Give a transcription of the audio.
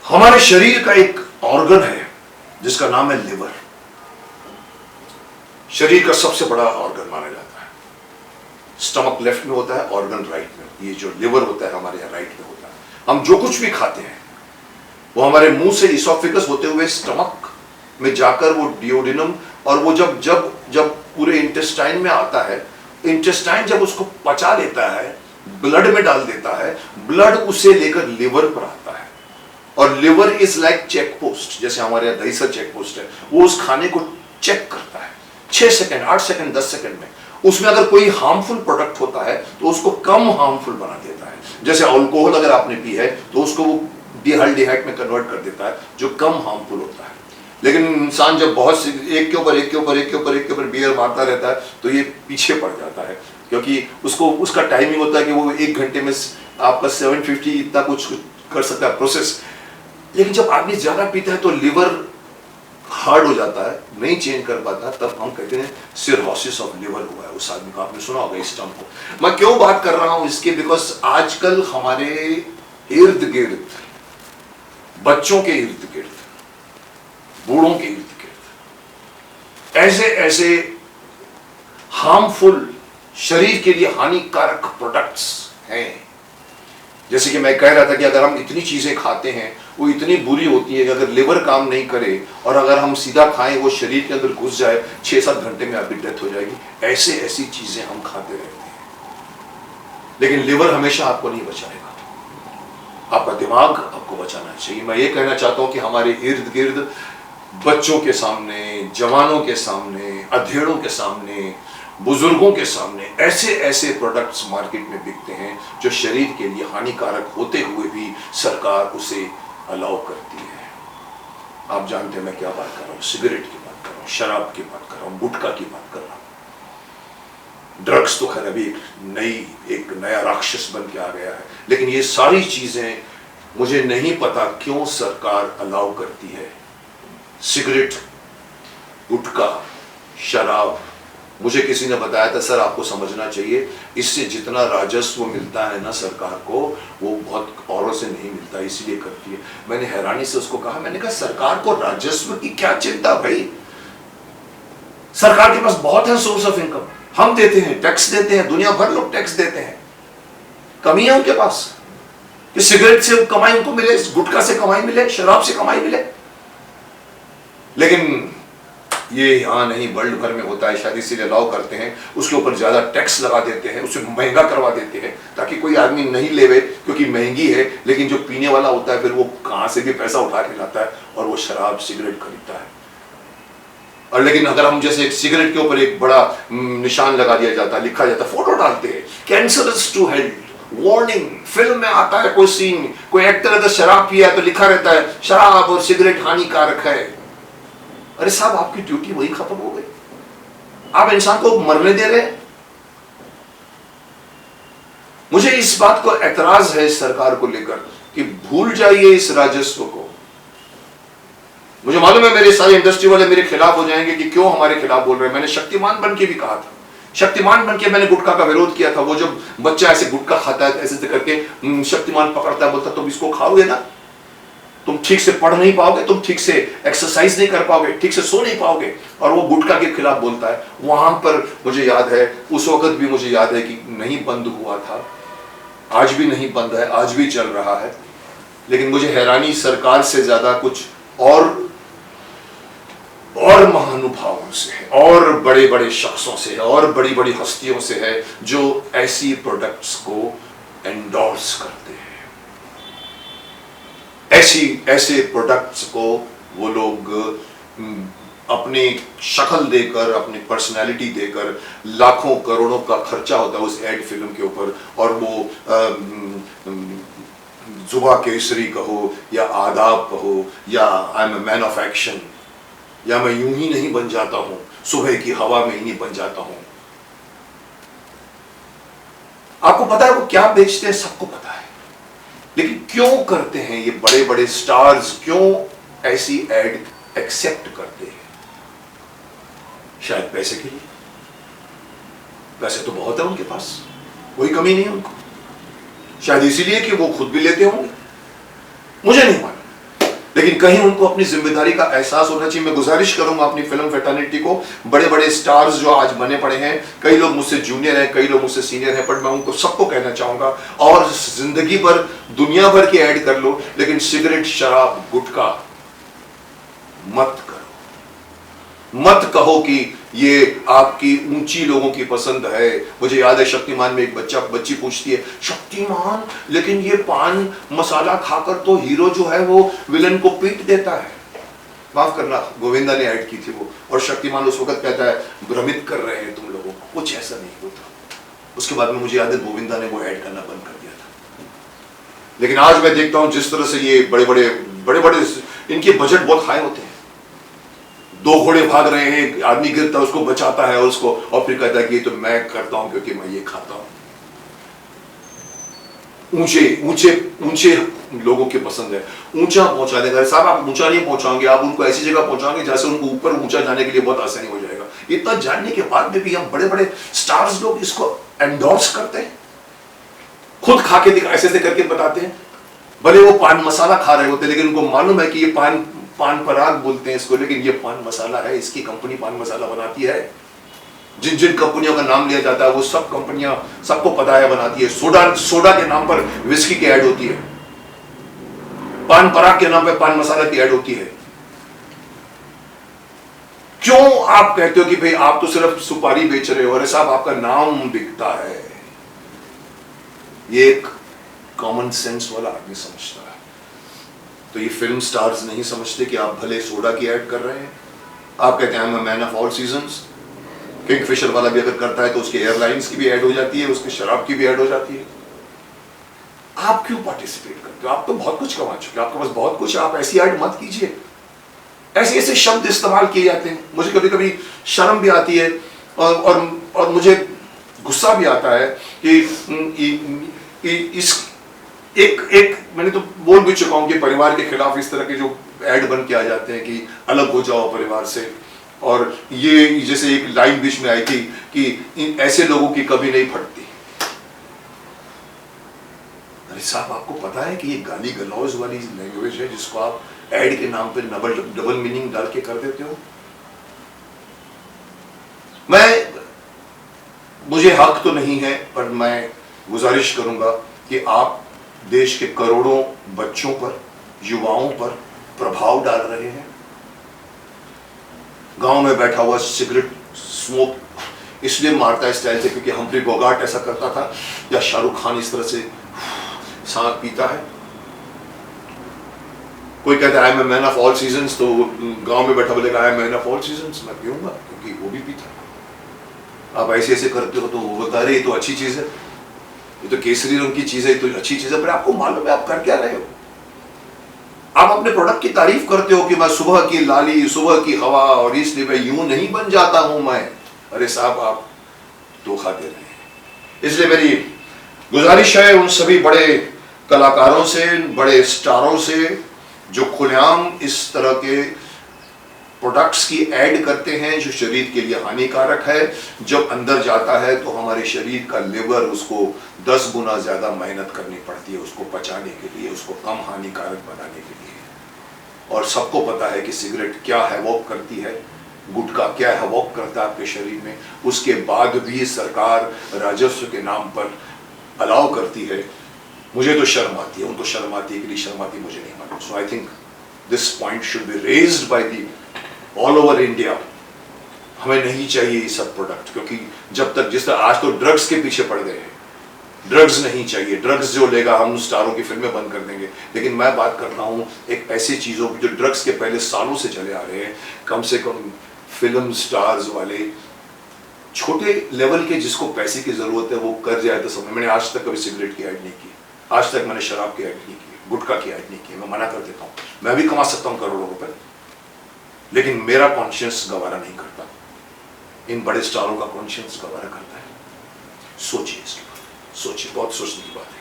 हमारे शरीर का एक ऑर्गन है जिसका नाम है लिवर। शरीर का सबसे बड़ा ऑर्गन माना जाता है। स्टमक लेफ्ट में होता है, ऑर्गन राइट में। ये जो लिवर होता है हमारे यहाँ राइट में होता है। हम जो कुछ भी खाते हैं वो हमारे मुंह से इसोफेगस होते हुए स्टमक में जाकर वो डियोडिनम, और वो जब जब जब पूरे इंटेस्टाइन में आता है, इंटेस्टाइन जब उसको पचा लेता है, ब्लड में डाल देता है, ब्लड उसे लेकर लिवर पर आता है। और liver is like check post, जैसे हमारे यहाँ दहीसर चेक पोस्ट है। वो उस खाने को चेक करता है 6 सेकंड, 8 सेकंड, 10 सेकंड में। उसमें अगर कोई हार्मफुल प्रोडक्ट होता है तो उसको कम हार्मफुल बना देता है। जैसे अल्कोहल अगर आपने पी है तो उसको वो डिहाइड्रेट में कन्वर्ट कर देता है, जो कम हार्मफुल होता है। लेकिन इंसान जब बहुत एक के ऊपर बियर मारता रहता है तो ये पीछे पड़ जाता है, क्योंकि उसको उसका टाइमिंग होता है कि वो 1 घंटे में आपका 750 इतना कुछ कर सकता है प्रोसेस। लेकिन जब आदमी ज्यादा पीता है तो लिवर हार्ड हो जाता है, नहीं चेंज कर पाता, तब हम कहते हैं सिरहोसिस ऑफ लिवर हुआ है उस आदमी को। आपने सुना होगा इस टर्म को। मैं क्यों बात कर रहा हूं इसके, बिकॉज आजकल हमारे इर्द गिर्द, बच्चों के इर्द गिर्द, बूढ़ों के इर्द गिर्द ऐसे ऐसे हार्मफुल, शरीर के लिए हानिकारक प्रोडक्ट्स हैं। जैसे कि मैं कह रहा था कि अगर हम इतनी चीजें खाते हैं वो इतनी बुरी होती है कि अगर लिवर काम नहीं करे और अगर हम सीधा खाएं, वो शरीर के अंदर घुस जाए, 6-7 घंटे में आपकी डेथ हो जाएगी। ऐसे ऐसी चीजें हम खाते रहते हैं। लेकिन लिवर हमेशा आपको नहीं बचाएगा, आपका दिमाग आपको बचाना चाहिए। मैं ये कहना चाहता हूं कि हमारे इर्द गिर्द, बच्चों के सामने, जवानों के सामने, अधेड़ों के सामने, बुजुर्गों के सामने ऐसे ऐसे प्रोडक्ट्स मार्केट में बिकते हैं जो शरीर के लिए हानिकारक होते हुए भी सरकार उसे अलाउ करती है। आप जानते हैं मैं क्या बात कर रहा हूं। सिगरेट की बात कर रहा हूं, शराब की बात कर रहा हूं, गुटखा की बात कर रहा हूं। ड्रग्स तो खैर अभी एक नया राक्षस बन के आ गया है। लेकिन ये सारी चीजें मुझे नहीं पता क्यों सरकार अलाउ करती है। सिगरेट, गुटखा, शराब, मुझे किसी ने बताया था, सर आपको समझना चाहिए इससे जितना राजस्व मिलता है ना सरकार को, वो बहुत औरों से नहीं मिलता, इसीलिए करती है। मैंने हैरानी से उसको कहा, मैंने कहा सरकार को राजस्व की क्या चिंता भाई, सरकार के पास बहुत है सोर्स ऑफ इनकम। हम देते हैं, टैक्स देते हैं, दुनिया भर लोग टैक्स देते हैं। कमी है उनके पास कि सिगरेट से कमाई उनको मिले, गुटखा से कमाई मिले, शराब से कमाई मिले। लेकिन ये यहां नहीं, वर्ल्ड भर में होता है, शायद इसीलिए अलाउ करते हैं। उसके ऊपर ज्यादा टैक्स लगा देते हैं, उसे महंगा करवा देते हैं ताकि कोई आदमी नहीं लेवे, क्योंकि महंगी है। लेकिन जो पीने वाला होता है फिर वो कहां से भी पैसा उठा के लाता है और वो शराब, सिगरेट खरीदता है। और लेकिन अगर हम जैसे सिगरेट के ऊपर एक बड़ा निशान लगा दिया जाता है, लिखा जाता है, फोटो डालते हैं, cancerous to health, warning. Film में आता है कोई सीन, कोई एक्टर अगर शराब पिया है तो लिखा रहता है शराब और सिगरेट हानिकारक है। अरे साहब, आपकी ड्यूटी वही खत्म हो गई, आप इंसान को मरने दे रहे हैं। मुझे इस बात को एतराज है सरकार को लेकर कि भूल जाइए इस राजस्व को। मुझे मालूम है मेरे सारे इंडस्ट्री वाले मेरे खिलाफ हो जाएंगे कि क्यों हमारे खिलाफ बोल रहे हैं। मैंने शक्तिमान बन के भी कहा था, शक्तिमान बन के मैंने गुटखा का विरोध किया था। वो जब बच्चा ऐसे गुटखा खाता है ऐसे करके शक्तिमान पकड़ता है, बोलता तुम इसको खाओगे ना, तुम ठीक से पढ़ नहीं पाओगे, तुम ठीक से एक्सरसाइज नहीं कर पाओगे, ठीक से सो नहीं पाओगे, और वो गुटखा के खिलाफ बोलता है। वहां पर मुझे याद है, उस वक्त भी मुझे याद है कि नहीं बंद हुआ था, आज भी नहीं बंद है, आज भी चल रहा है। लेकिन मुझे हैरानी सरकार से ज्यादा कुछ और महानुभावों से है, और बड़े बड़े शख्सों से है, और बड़ी बड़ी हस्तियों से है जो ऐसी प्रोडक्ट्स को एंडोर्स करते हैं। ऐसे प्रोडक्ट्स को वो लोग अपनी शक्ल देकर, अपनी पर्सनालिटी देकर, लाखों करोड़ों का खर्चा होता है उस एड फिल्म के ऊपर, और वो जुबा केसरी कहो या आदाब कहो या I am a man of action, या मैं यूं ही नहीं बन जाता हूं, सुबह की हवा में ही नहीं बन जाता हूं। आपको पता है वो क्या बेचते हैं, सबको पता है। लेकिन क्यों करते हैं ये बड़े बड़े स्टार्स, क्यों ऐसी एड एक्सेप्ट करते हैं? शायद पैसे के लिए। पैसे तो बहुत है उनके पास, कोई कमी नहीं है उनको। शायद इसीलिए कि वो खुद भी लेते होंगे, मुझे नहीं मालूम। लेकिन कहीं उनको अपनी जिम्मेदारी का एहसास होना चाहिए। मैं गुजारिश करूंगा अपनी फिल्म फैटर्निटी को, बड़े बड़े स्टार्स जो आज बने पड़े हैं, कई लोग मुझसे जूनियर हैं, कई लोग मुझसे सीनियर हैं, पर मैं उनको सबको कहना चाहूंगा, और जिंदगी भर दुनिया भर की ऐड कर लो, लेकिन सिगरेट, शराब, गुटखा मत करो। मत कहो कि ये आपकी ऊंची लोगों की पसंद है। मुझे याद है शक्तिमान में एक बच्ची पूछती है, शक्तिमान लेकिन ये पान मसाला खाकर तो हीरो जो है वो विलन को पीट देता है। माफ करना, गोविंदा ने ऐड की थी वो, और शक्तिमान उस वक्त कहता है भ्रमित कर रहे हैं तुम लोगों को, कुछ ऐसा नहीं होता। उसके बाद में मुझे याद है गोविंदा ने वो ऐड करना बंद कर दिया था। लेकिन आज मैं देखता हूं जिस तरह से ये बड़े बड़े इनके बजट बहुत हाई होते हैं। दो घोड़े भाग रहे हैं, आदमी गिरता है, उसको बचाता है, उसको, और फिर कहता है कि ये तो मैं करता हूं क्योंकि मैं ये खाता हूं। ऊंचे ऊंचे ऊंचे लोगों की पसंद है, ऊंचा पहुंचा देगा। साहब आप ऊंचा नहीं पहुंचाओगे, आप उनको ऐसी जगह पहुंचाओगे जहां से उनको ऊपर ऊंचा जाने के लिए बहुत आसानी हो जाएगा। इतना जानने के बाद में भी हम बड़े बड़े स्टार्स लोग इसको एंडोर्स करते हैं, खुद खा के ऐसे ऐसे करके बताते हैं। भले वो पान मसाला खा रहे होते, लेकिन उनको मालूम है कि ये पान पराग बोलते हैं इसको, लेकिन ये पान मसाला है, इसकी कंपनी पान मसाला बनाती है। जिन जिन कंपनियों का नाम लिया जाता है वो सब कंपनियां सबको पता है बनाती है। सोडा के नाम पर विस्की की ऐड होती है, पान पराग के नाम पर पान मसाला की ऐड होती है। क्यों आप कहते हो कि भाई आप तो सिर्फ सुपारी बेच रहे हो? अरे साहब आपका नाम बिकता है। ये एक कॉमन सेंस वाला आदमी समझता है। तो ये फिल्म स्टार्स नहीं समझते कि आप भले सोडा की ऐड कर रहे हैं। आप कहते हैं मैं man of all seasons. Kingfisher वाला भी अगर करता है तो उसके एयरलाइंस की भी ऐड हो जाती है, उसकी शराब की भी ऐड हो जाती है। आप क्यों पार्टिसिपेट करते हो? आप तो बहुत कुछ कमा चुके, आपके पास बहुत कुछ है, आप ऐसी ऐड मत कीजिए। ऐसे ऐसे शब्द इस्तेमाल किए जाते हैं, मुझे कभी कभी शर्म भी आती है और मुझे गुस्सा भी आता है कि इस एक मैंने तो बोल भी चुका हूं कि परिवार के खिलाफ इस तरह के जो ऐड बन के आ जाते हैं कि अलग हो जाओ परिवार से। और ये जैसे एक लाइन बीच में आई थी कि ऐसे लोगों की कभी नहीं फटती। अरे साहब आपको पता है कि ये गाली गलौज वाली लैंग्वेज है जिसको आप ऐड के नाम पे डबल मीनिंग डाल के कर देते हो। मुझे हक तो नहीं है, पर मैं गुजारिश करूंगा कि आप देश के करोड़ों बच्चों पर, युवाओं पर प्रभाव डाल रहे हैं। गांव में बैठा हुआ सिगरेट स्मोक इसलिए मारता है स्टाइल से क्योंकि हम्फ्री बोगार्ट ऐसा करता था, या शाहरुख खान इस तरह से सांप पीता है। कोई कहता है I am man of all seasons, तो गांव में बैठा बोलेगा I am man of all seasons, मैं पीऊंगा क्योंकि वो भी पीता है। आप ऐसे ऐसे करते हो तो वो बता रहे ये तो अच्छी चीज है, ये तो केसरी रंग की चीज है, ये तो अच्छी चीज है, पर आपको मालूम है आप कर क्या रहे हो? आप अपने प्रोडक्ट की तारीफ करते हो कि मैं सुबह की लाली, सुबह की हवा, और इसलिए मैं यूं नहीं बन जाता हूं मैं। अरे साहब आप धोखा दे रहे हैं। इसलिए मेरी गुजारिश है उन सभी बड़े कलाकारों से, बड़े स्टारों से जो खुलेआम इस तरह के प्रोडक्ट्स की ऐड करते हैं जो शरीर के लिए हानिकारक है, जब अंदर जाता है तो हमारे शरीर का लिवर उसको 10 गुना ज्यादा मेहनत करनी पड़ती है उसको पचाने के लिए, उसको कम हानिकारक बनाने के लिए। और सबको पता है कि सिगरेट क्या हैवॉक करती है, गुटखा क्या हैवॉक करता है आपके शरीर में। उसके बाद भी सरकार राजस्व के नाम पर अलाउ करती है। मुझे तो शर्म आती है, उनको शर्म आती है कि नहीं शर्म आती मुझे नहीं मालूम। So I think this point should be raised by the all over India. हमें नहीं चाहिए ये सब प्रोडक्ट, क्योंकि जब तक जिस तरह आज तो ड्रग्स के पीछे पड़ गए हैं, ड्रग्स नहीं चाहिए। ड्रग्स जो लेगा हम स्टारों की फिल्में बंद कर देंगे। लेकिन मैं बात कर रहा हूं एक ऐसी चीजों की जो ड्रग्स के पहले सालों से चले आ रहे हैं। कम से कम फिल्म स्टार्स वाले छोटे लेवल के जिसको पैसे की जरूरत है वो कर जाए तो समय। मैंने आज तक कभी सिगरेट की ऐड नहीं की, आज तक मैंने शराब की ऐड नहीं की, गुटखा की ऐड नहीं की। मैं मना कर देता हूँ, मैं भी कमा सकता हूँ करोड़ों रुपए, लेकिन मेरा कॉन्शियस गवारा नहीं करता। इन बड़े स्टारों का कॉन्शियस गवारा करता है। सोचिए इसके बारे में, सोचिए, बहुत सोचने की बात है।